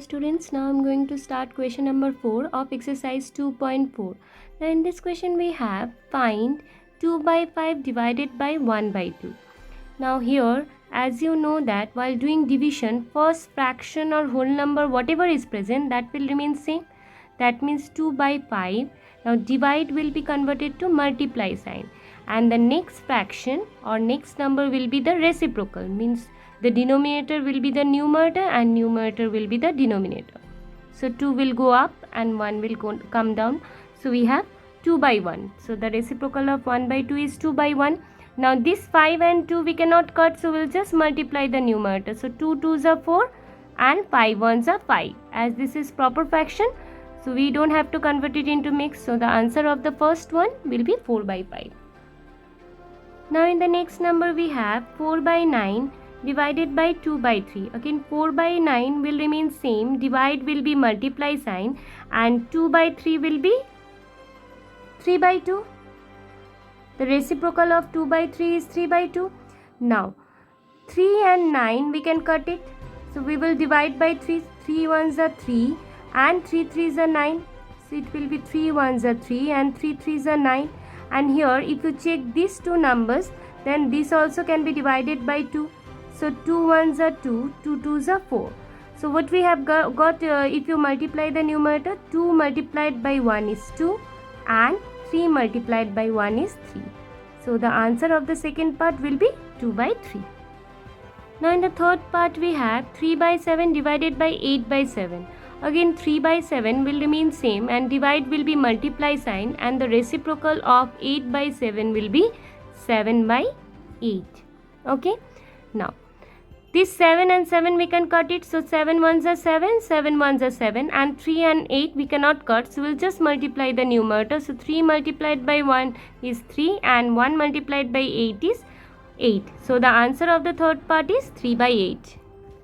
students, now I'm going to start question number 4 of exercise 2.4. Now in this question we have find 2 by 5 divided by 1 by 2. Now here, as you know that while doing division, first fraction or whole number whatever is present, that will remain same. That means 2 by 5. Now divide will be converted to multiply sign, and the next fraction or next number will be the reciprocal, means the denominator will be the numerator and numerator will be the denominator. So 2 will go up and 1 will come down. So we have 2 by 1. So the reciprocal of 1 by 2 is 2 by 1. Now this 5 and 2 we cannot cut, so we'll just multiply the numerator. So 2 2s are 4 and 5 1s are 5. As this is proper fraction, so we don't have to convert it into mix. So the answer of the first one will be 4 by 5. Now in the next number we have 4 by 9 divided by 2 by 3. Again 4 by 9 will remain same, divide will be multiply sign, and 2 by 3 will be 3 by 2. The reciprocal of 2 by 3 is 3 by 2. Now 3 and 9 we can cut it. So we will divide by 3. 3 1s are 3 and 3 3s are 9. So it will be 3 1s are 3 and 3 3s are 9. And here if you check these two numbers, then this also can be divided by 2. So 2 1s are 2, 2 2s are 4. So what we have got if you multiply the numerator, 2 multiplied by 1 is 2 and 3 multiplied by 1 is 3. So the answer of the second part will be 2 by 3. Now in the third part we have 3 by 7 divided by 8 by 7. Again 3 by 7 will remain same and divide will be multiply sign, and the reciprocal of 8 by 7 will be 7 by 8. Okay. Now this 7 and 7 we can cut it. So 7 1s are 7, 7 1s are 7, and 3 and 8 we cannot cut. So we'll just multiply the numerator. So 3 multiplied by 1 is 3 and 1 multiplied by 8 is 8. So the answer of the third part is 3 by 8.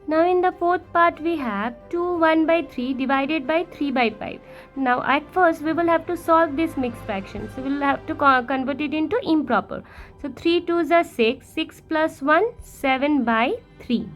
Now in the fourth part we have 2 1 by 3 divided by 3 by 5. Now at first we will have to solve this mixed fraction. So we will have to convert it into improper. So 3 2s are 6, 6 plus 1, 7 by 3.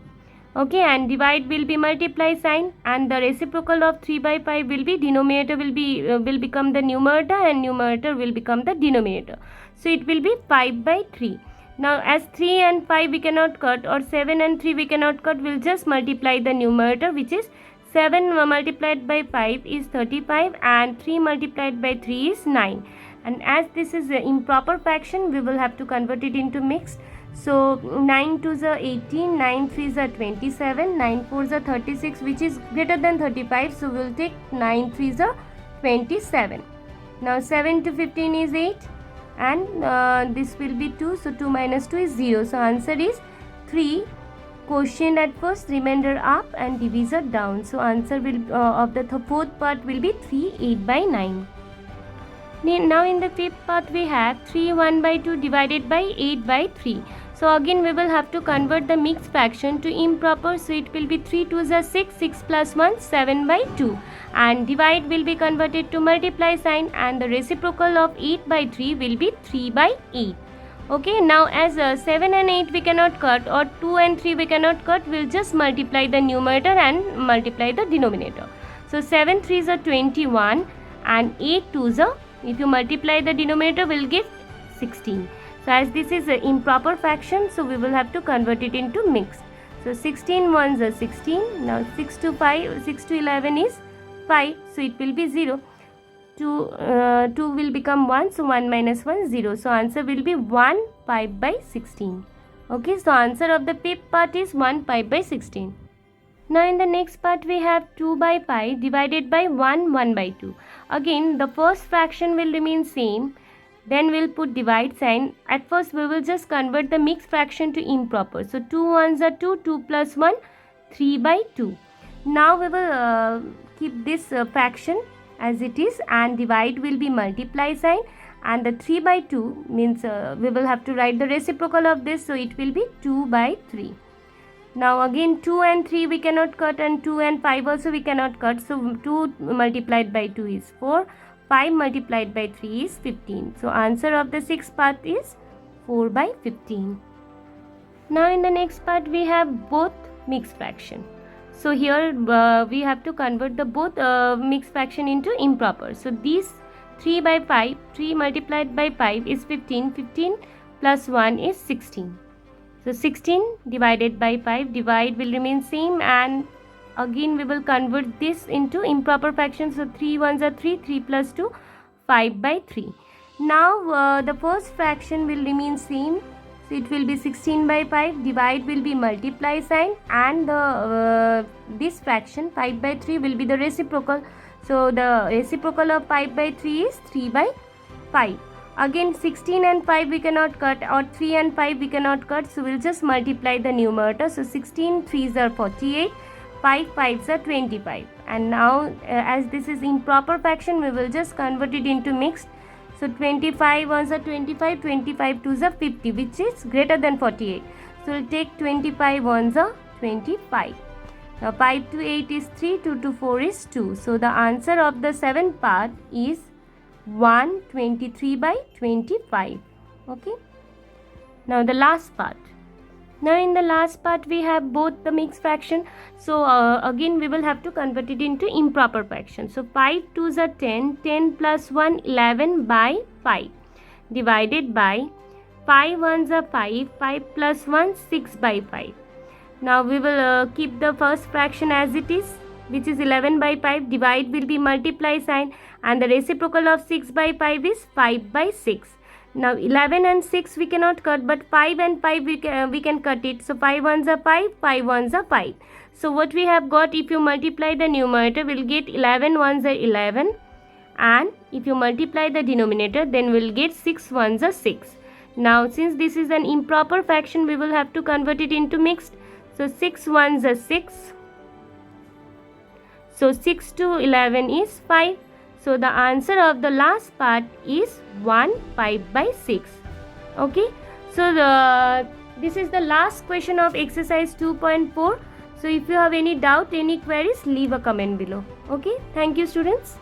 Okay, and divide will be multiply sign, and the reciprocal of 3 by 5 will be denominator will become the numerator and numerator will become the denominator. So it will be 5 by 3. Now as 3 and 5 we cannot cut, or 7 and 3 we cannot cut, we'll just multiply the numerator, which is 7 multiplied by 5 is 35 and 3 multiplied by 3 is 9. And as this is an improper fraction, we will have to convert it into mixed. So 9 2s are 18, 9 3s are 27, 9 4s are 36, which is greater than 35. So we'll take 9 3s are 27. Now 7 to 15 is 8. And this will be 2, so 2 minus 2 is 0. So answer is 3. Quotient at first, remainder up and divisor down. So answer will of the fourth part will be 3 8 by 9. Now in the fifth part we have 3 1 by 2 divided by 8 by 3. So again we will have to convert the mixed fraction to improper. So it will be 3 2s are 6, 6 plus 1, 7 by 2. And divide will be converted to multiply sign, and the reciprocal of 8 by 3 will be 3 by 8. Okay, now as 7 and 8 we cannot cut, or 2 and 3 we cannot cut, we'll just multiply the numerator and multiply the denominator. So 7 3s are 21 and 8 2s are, if you multiply the denominator, will give 16. So as this is an improper fraction, so we will have to convert it into mixed. So 16 1s are 16. Now 6 to 11 is 5. So it will be 0. 2 will become 1. So 1 minus 1 0. So answer will be 1 5 by 16. Okay. So answer of the fifth part is 1 5 by 16. Now in the next part we have 2 by 5 divided by 1 1 by 2. Again the first fraction will remain same. Then we'll put divide sign. At first we will just convert the mixed fraction to improper. So 2 1s are 2, 2 plus 1, 3 by 2. Now we will keep this fraction as it is, and divide will be multiply sign, and the 3 by 2 means we will have to write the reciprocal of this. So it will be 2 by 3. Now again 2 and 3 we cannot cut, and 2 and 5 also we cannot cut. So 2 multiplied by 2 is 4. 5 multiplied by 3 is 15. So answer of the sixth part is 4 by 15. Now in the next part we have both mixed fraction. So here we have to convert the both mixed fraction into improper. So this 3 by 5, 3 multiplied by 5 is 15, 15 plus 1 is 16. So 16 divided by 5, divide will remain same, and again we will convert this into improper fraction. So 3 ones are 3, 3 plus 2, 5 by 3. Now the first fraction will remain same. So it will be 16 by 5, divide will be multiply sign, and the this fraction 5 by 3 will be the reciprocal. So the reciprocal of 5 by 3 is 3 by 5. Again 16 and 5 we cannot cut, or 3 and 5 we cannot cut, so we'll just multiply the numerator. So 16 3s are 48, 5 5s are 25. And now as this is improper fraction, we will just convert it into mixed. So 25 ones are 25, 25 2s are 50, which is greater than 48. So we'll take 25 ones are 25. Now 5 to 8 is 3, 2 to 4 is 2. So the answer of the 7th part is 123 by 25. Okay. Now the last part. Now in the last part we have both the mixed fraction. So again we will have to convert it into improper fraction. So 5 2s are 10, 10 plus 1 11 by 5 divided by 5 1s are 5, 5 plus 1 6 by 5. Now we will keep the first fraction as it is, which is 11 by 5. Divide will be multiply sign, and the reciprocal of 6 by 5 is 5 by 6. Now 11 and 6 we cannot cut, but 5 and 5 we can cut it. So 5 ones are 5, 5 ones are 5. So what we have got, if you multiply the numerator, we'll get 11 ones are 11, and if you multiply the denominator, then we'll get 6 ones are 6. Now since this is an improper fraction, we will have to convert it into mixed. So 6 ones are 6. So 6 to 11 is 5. So the answer of the last part is 1 5 by 6. Okay. So this is the last question of exercise 2.4. So if you have any doubt, any queries, leave a comment below. Okay. Thank you, students.